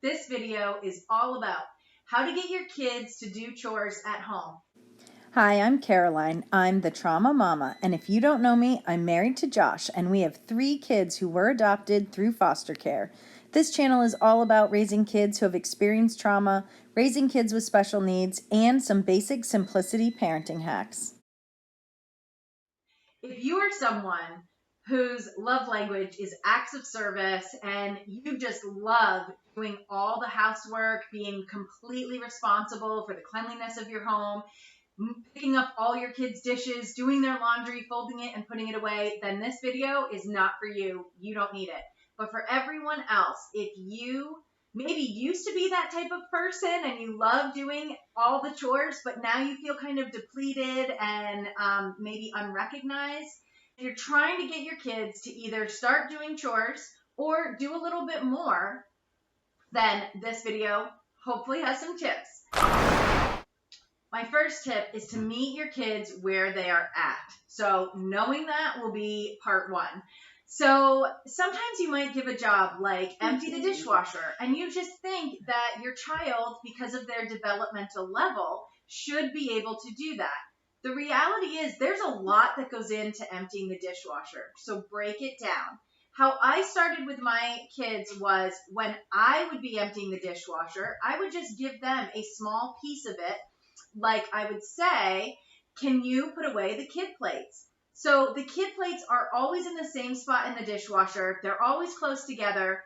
This video is all about how to get your kids to do chores at home. Hi, I'm Caroline. I'm the trauma mama, and if you don't know me, I'm married to Josh, and we have 3 kids who were adopted through foster care. This channel is all about raising kids who have experienced trauma, raising kids with special needs, and some basic simplicity parenting hacks. If you are someone whose love language is acts of service and you just love doing all the housework, being completely responsible for the cleanliness of your home, picking up all your kids' dishes, doing their laundry, folding it, and putting it away, then this video is not for you. You don't need it. But for everyone else, if you maybe used to be that type of person and you love doing all the chores, but now you feel kind of depleted and maybe unrecognized, if you're trying to get your kids to either start doing chores or do a little bit more, then this video hopefully has some tips. My first tip is to meet your kids where they are at. So knowing that will be part 1. So sometimes you might give a job like empty the dishwasher, and you just think that your child, because of their developmental level, should be able to do that. The reality is there's a lot that goes into emptying the dishwasher. So break it down. How I started with my kids was when I would be emptying the dishwasher, I would just give them a small piece of it. Like I would say, can you put away the kid plates? So the kid plates are always in the same spot in the dishwasher. They're always close together.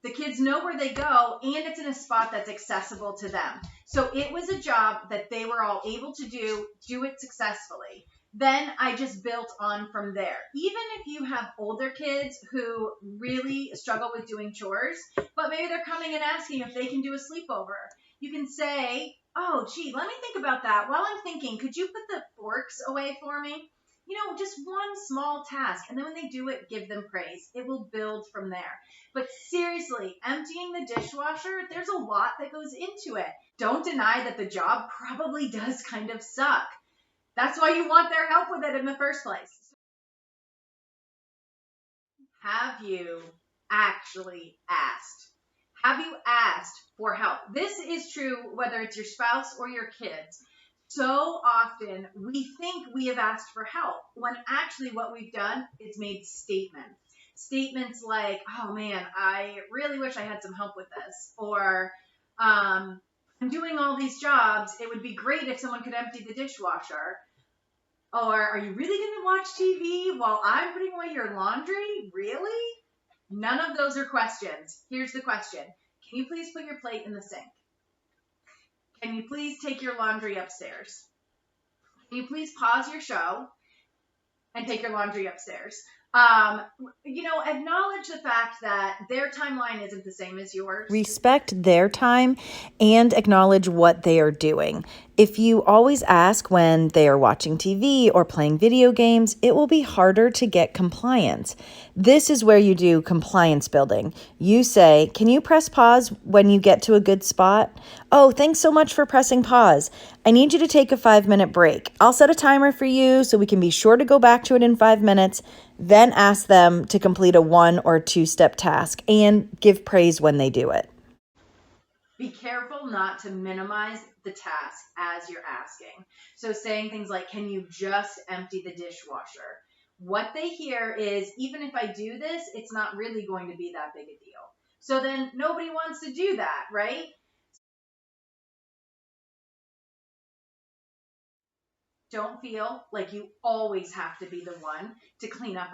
The kids know where they go, and it's in a spot that's accessible to them. So it was a job that they were all able to do it successfully. Then I just built on from there. Even if you have older kids who really struggle with doing chores, but maybe they're coming and asking if they can do a sleepover, you can say, oh, gee, let me think about that. While I'm thinking, could you put the forks away for me? Just one small task. And then when they do it, give them praise. It will build from there. But seriously, emptying the dishwasher, there's a lot that goes into it. Don't deny that the job probably does kind of suck. That's why you want their help with it in the first place. Have you actually asked? Have you asked for help? This is true whether it's your spouse or your kids. So often we think we have asked for help when actually what we've done is made statements. Statements like, oh man, I really wish I had some help with this. Or, I'm doing all these jobs. It would be great if someone could empty the dishwasher. Or, are you really going to watch TV while I'm putting away your laundry? Really? None of those are questions. Here's the question. Can you please put your plate in the sink? Can you please take your laundry upstairs? Can you please pause your show and take your laundry upstairs? Acknowledge the fact that their timeline isn't the same as yours. Respect their time and acknowledge what they are doing. If you always ask when they are watching TV or playing video games, it will be harder to get compliance. This is where you do compliance building. You say, can you press pause when you get to a good spot? Oh, thanks so much for pressing pause. I need you to take a 5-minute break. I'll set a timer for you so we can be sure to go back to it in 5 minutes. Then ask them to complete a 1 or 2-step task and give praise when they do it. Be careful not to minimize the task as you're asking. So saying things like, can you just empty the dishwasher? What they hear is, even if I do this, it's not really going to be that big a deal. So then nobody wants to do that, right? Don't feel like you always have to be the one to clean up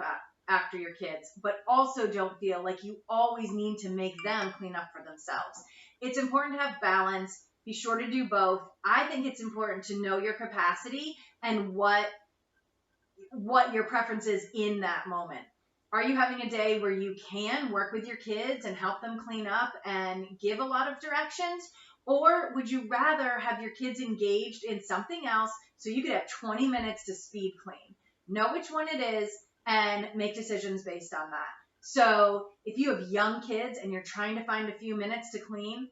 after your kids, but also don't feel like you always need to make them clean up for themselves. It's important to have balance. Be sure to do both. I think it's important to know your capacity and what your preference is in that moment. Are you having a day where you can work with your kids and help them clean up and give a lot of directions? Or would you rather have your kids engaged in something else so you could have 20 minutes to speed clean? Know which one it is and make decisions based on that. So if you have young kids and you're trying to find a few minutes to clean,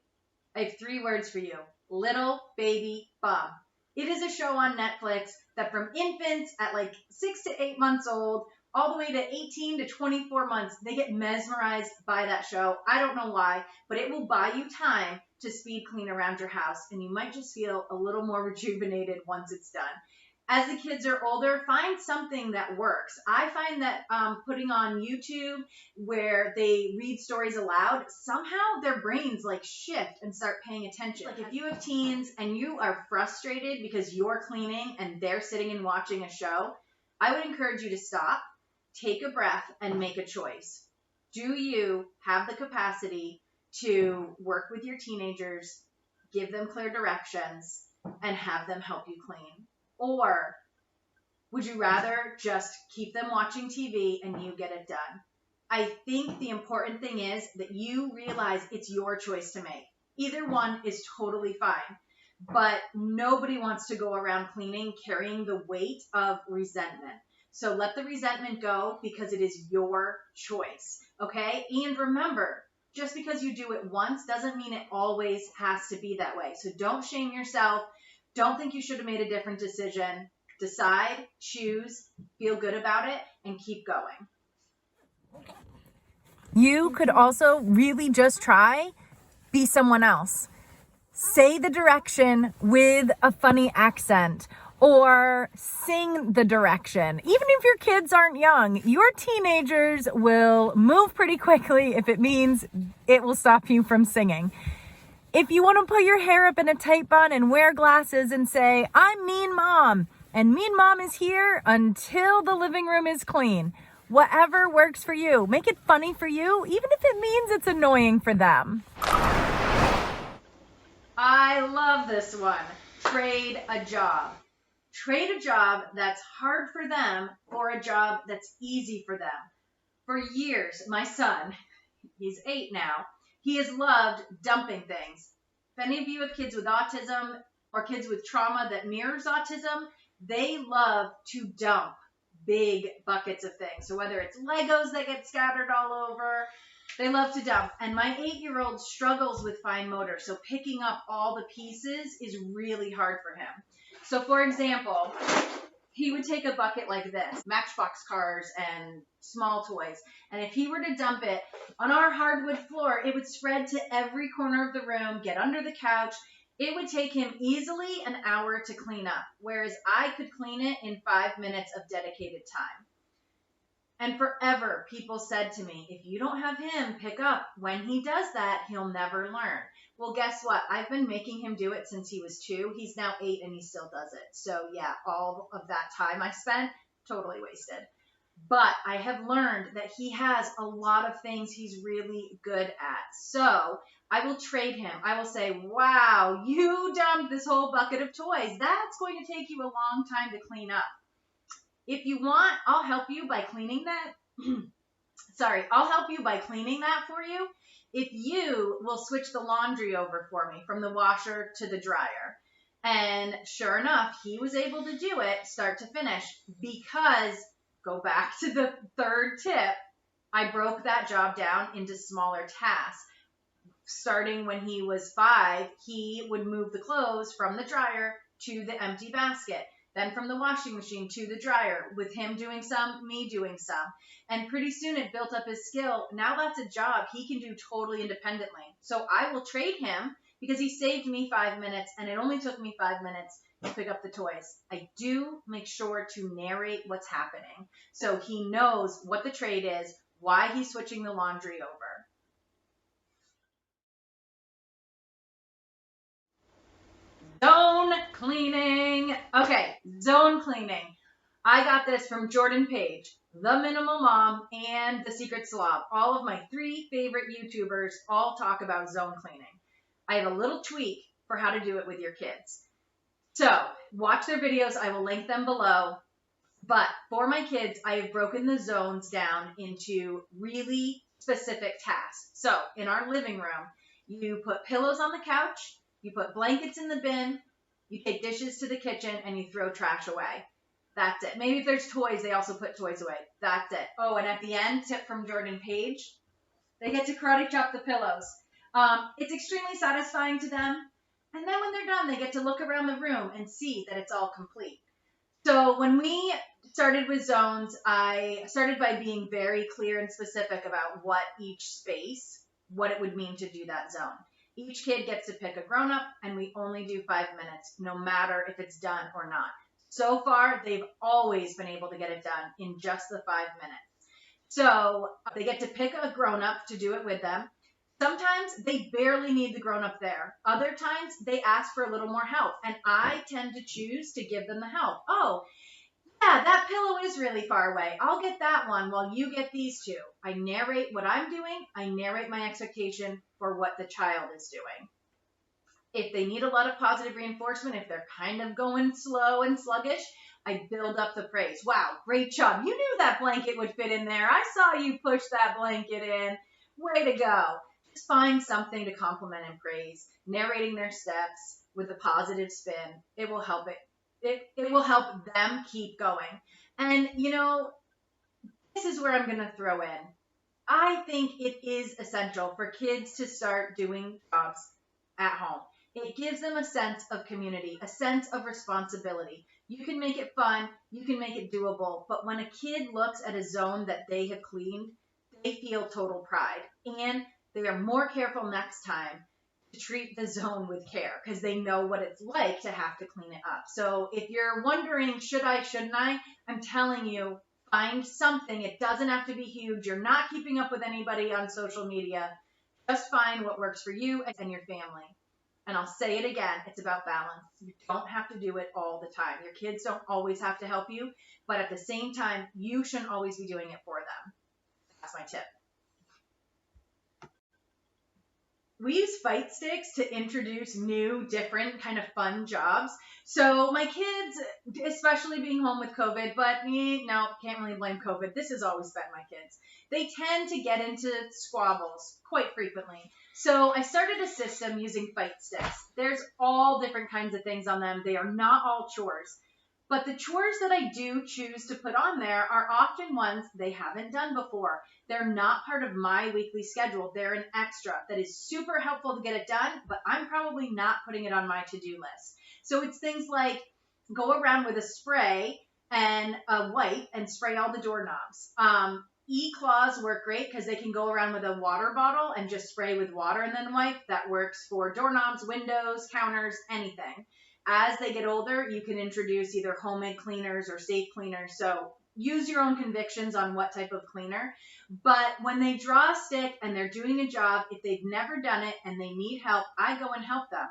I have 3 words for you. Little Baby Bum. It is a show on Netflix that from infants at like 6 to 8 months old all the way to 18 to 24 months, they get mesmerized by that show. I don't know why, but it will buy you time to speed clean around your house, and you might just feel a little more rejuvenated once it's done. As the kids are older, find something that works. I find that putting on YouTube where they read stories aloud, somehow their brains like shift and start paying attention. Like if you have teens and you are frustrated because you're cleaning and they're sitting and watching a show, I would encourage you to stop, take a breath, and make a choice. Do you have the capacity to work with your teenagers, give them clear directions, and have them help you clean? Or would you rather just keep them watching TV and you get it done? I think the important thing is that you realize it's your choice to make. Either one is totally fine, but nobody wants to go around cleaning carrying the weight of resentment. So let the resentment go because it is your choice, okay? And remember, just because you do it once doesn't mean it always has to be that way. So don't shame yourself. Don't think you should have made a different decision. Decide, choose, feel good about it, and keep going. You could also really just try be someone else. Say the direction with a funny accent or sing the direction. Even if your kids aren't young, your teenagers will move pretty quickly if it means it will stop you from singing. If you want to put your hair up in a tight bun and wear glasses and say, I'm Mean Mom, and Mean Mom is here until the living room is clean. Whatever works for you. Make it funny for you, even if it means it's annoying for them. I love this one. Trade a job. Trade a job that's hard for them for a job that's easy for them. For years, my son, he's 8 now, he has loved dumping things. If any of you have kids with autism or kids with trauma that mirrors autism, they love to dump big buckets of things. So whether it's Legos that get scattered all over, they love to dump. And my 8-year-old struggles with fine motor, so picking up all the pieces is really hard for him. So for example, he would take a bucket like this, Matchbox cars and small toys. And if he were to dump it on our hardwood floor, it would spread to every corner of the room, get under the couch. It would take him easily an hour to clean up, whereas I could clean it in 5 minutes of dedicated time. And forever, people said to me, if you don't have him pick up when he does that, he'll never learn. Well, guess what? I've been making him do it since he was 2. He's now 8 and he still does it. So yeah, all of that time I spent, totally wasted. But I have learned that he has a lot of things he's really good at. So I will trade him. I will say, wow, you dumped this whole bucket of toys. That's going to take you a long time to clean up. If you want, I'll help you by cleaning that. I'll help you by cleaning that for you. If you will switch the laundry over for me from the washer to the dryer. And sure enough, he was able to do it start to finish because, go back to the third tip, I broke that job down into smaller tasks. Starting when he was 5, he would move the clothes from the dryer to the empty basket. Then from the washing machine to the dryer, with him doing some, me doing some. And pretty soon it built up his skill. Now that's a job he can do totally independently. So I will trade him because he saved me 5 minutes and it only took me 5 minutes to pick up the toys. I do make sure to narrate what's happening so he knows what the trade is, why he's switching the laundry over. Zone cleaning. Okay, zone cleaning. I got this from Jordan Page, The Minimal Mom, and The Secret Slob. All of my 3 favorite YouTubers all talk about zone cleaning. I have a little tweak for how to do it with your kids. So watch their videos. I will link them below. But for my kids, I have broken the zones down into really specific tasks. So in our living room, you put pillows on the couch, you put blankets in the bin, you take dishes to the kitchen, and you throw trash away. That's it. Maybe if there's toys, they also put toys away. That's it. Oh, and at the end, tip from Jordan Page, they get to karate chop the pillows. It's extremely satisfying to them. And then when they're done, they get to look around the room and see that it's all complete. So when we started with zones. I started by being very clear and specific about what each space, what it would mean to do that zone. Each kid gets to pick a grown up, and we only do 5 minutes, no matter if it's done or not. So far, they've always been able to get it done in just the 5 minutes. So they get to pick a grown up to do it with them. Sometimes they barely need the grown up there. Other times they ask for a little more help, and I tend to choose to give them the help. Oh, yeah, that pillow is really far away. I'll get that one while you get these two. I narrate what I'm doing. I narrate my expectation for what the child is doing. If they need a lot of positive reinforcement, if they're kind of going slow and sluggish, I build up the praise. Wow, great job. You knew that blanket would fit in there. I saw you push that blanket in. Way to go. Just find something to compliment and praise. Narrating their steps with a positive spin. It will help it will help them keep going. And this is where I'm going to throw in. I think it is essential for kids to start doing jobs at home. It gives them a sense of community, a sense of responsibility. You can make it fun, you can make it doable, but when a kid looks at a zone that they have cleaned, they feel total pride. And they are more careful next time to treat the zone with care because they know what it's like to have to clean it up. So if you're wondering, should I, shouldn't I? I'm telling you, find something. It doesn't have to be huge. You're not keeping up with anybody on social media. Just find what works for you and your family. And I'll say it again, it's about balance. You don't have to do it all the time. Your kids don't always have to help you, but at the same time, you shouldn't always be doing it for them. That's my tip. We use fight sticks to introduce new, different, kind of fun jobs. So my kids, especially being home with COVID, but no, can't really blame COVID. This has always been my kids. They tend to get into squabbles quite frequently. So I started a system using fight sticks. There's all different kinds of things on them. They are not all chores. But the chores that I do choose to put on there are often ones they haven't done before. They're not part of my weekly schedule. They're an extra that is super helpful to get it done, but I'm probably not putting it on my to-do list. So it's things like go around with a spray and a wipe and spray all the doorknobs. E-claws work great because they can go around with a water bottle and just spray with water and then wipe. That works for doorknobs, windows, counters, anything. As they get older, you can introduce either homemade cleaners or safe cleaners. So use your own convictions on what type of cleaner. But when they draw a stick and they're doing a job, if they've never done it and they need help, I go and help them.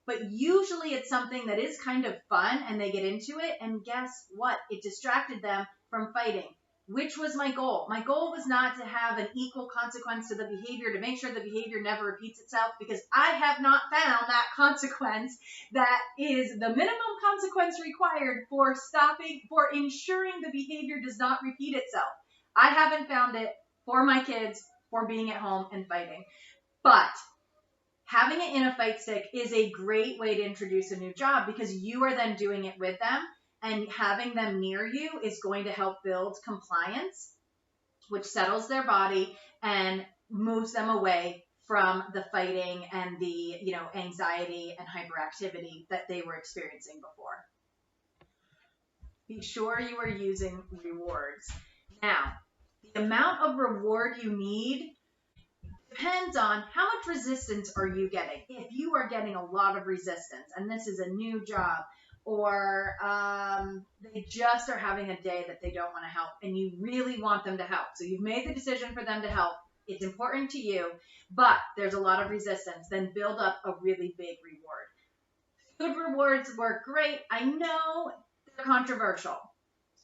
But usually it's something that is kind of fun and they get into it. And guess what? It distracted them from fighting, which was my goal. My goal was not to have an equal consequence to the behavior, to make sure the behavior never repeats itself, because I have not found that consequence that is the minimum consequence required for ensuring the behavior does not repeat itself. I haven't found it for my kids for being at home and fighting. But having it in a fight stick is a great way to introduce a new job because you are then doing it with them. And having them near you is going to help build compliance, which settles their body and moves them away from the fighting and the, anxiety and hyperactivity that they were experiencing before. Be sure you are using rewards. Now, the amount of reward you need depends on how much resistance are you getting. If you are getting a lot of resistance and this is a new job, or they just are having a day that they don't want to help and you really want them to help. So you've made the decision for them to help. It's important to you, but there's a lot of resistance. Then build up a really big reward. Food rewards work great. I know they're controversial,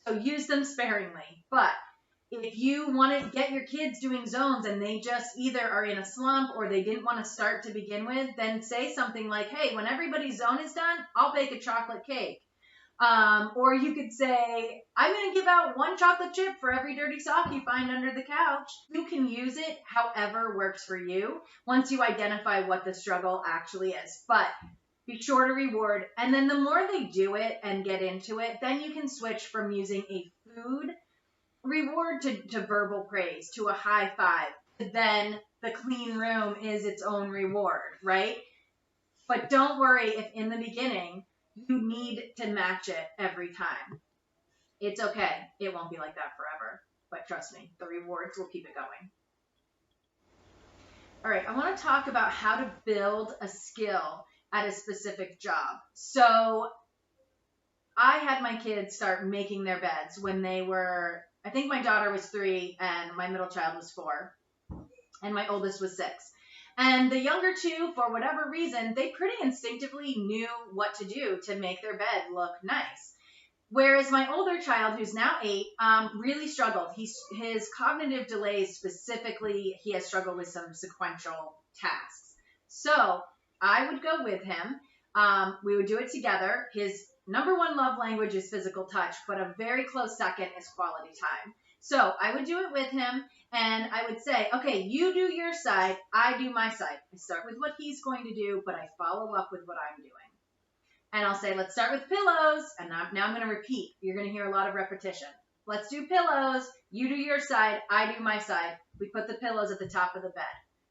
so use them sparingly. But if you want to get your kids doing zones and they just either are in a slump or they didn't want to start to begin with, then say something like, hey, when everybody's zone is done, I'll bake a chocolate cake. Or you could say, I'm going to give out one chocolate chip for every dirty sock you find under the couch. You can use it however works for you once you identify what the struggle actually is. But be sure to reward. And then the more they do it and get into it, then you can switch from using a food reward to verbal praise, to a high five. Then the clean room is its own reward, right? But don't worry if in the beginning you need to match it every time. It's okay. It won't be like that forever. But trust me, the rewards will keep it going. All right, I want to talk about how to build a skill at a specific job. So I had my kids start making their beds when they were, I think my daughter was 3 and my middle child was 4 and my oldest was 6. And the younger two, for whatever reason, they pretty instinctively knew what to do to make their bed look nice. Whereas my older child, who's now 8, really struggled. His cognitive delays specifically, he has struggled with some sequential tasks. So I would go with him. We would do it together. His number one love language is physical touch, but a very close second is quality time. So I would do it with him, and I would say, okay, you do your side, I do my side. I start with what he's going to do, but I follow up with what I'm doing. And I'll say, let's start with pillows. And now I'm going to repeat. You're going to hear a lot of repetition. Let's do pillows. You do your side. I do my side. We put the pillows at the top of the bed.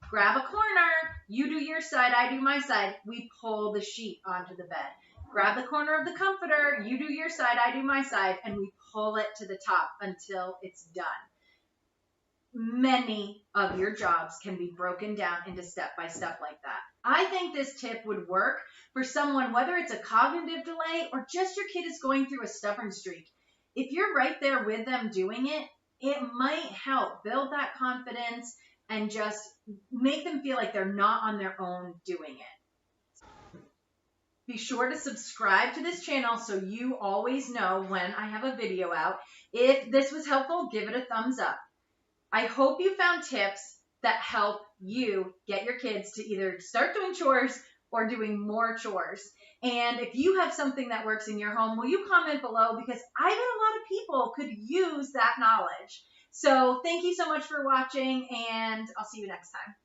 Grab a corner. You do your side. I do my side. We pull the sheet onto the bed. Grab the corner of the comforter. You do your side. I do my side. And we pull it to the top until it's done. Many of your jobs can be broken down into step-by-step like that. I think this tip would work for someone, whether it's a cognitive delay or just your kid is going through a stubborn streak. If you're right there with them doing it, it might help build that confidence and just make them feel like they're not on their own doing it. Be sure to subscribe to this channel so you always know when I have a video out. If this was helpful, give it a thumbs up. I hope you found tips that help you get your kids to either start doing chores or doing more chores. And if you have something that works in your home, will you comment below? Because I bet a lot of people could use that knowledge. So thank you so much for watching, and I'll see you next time.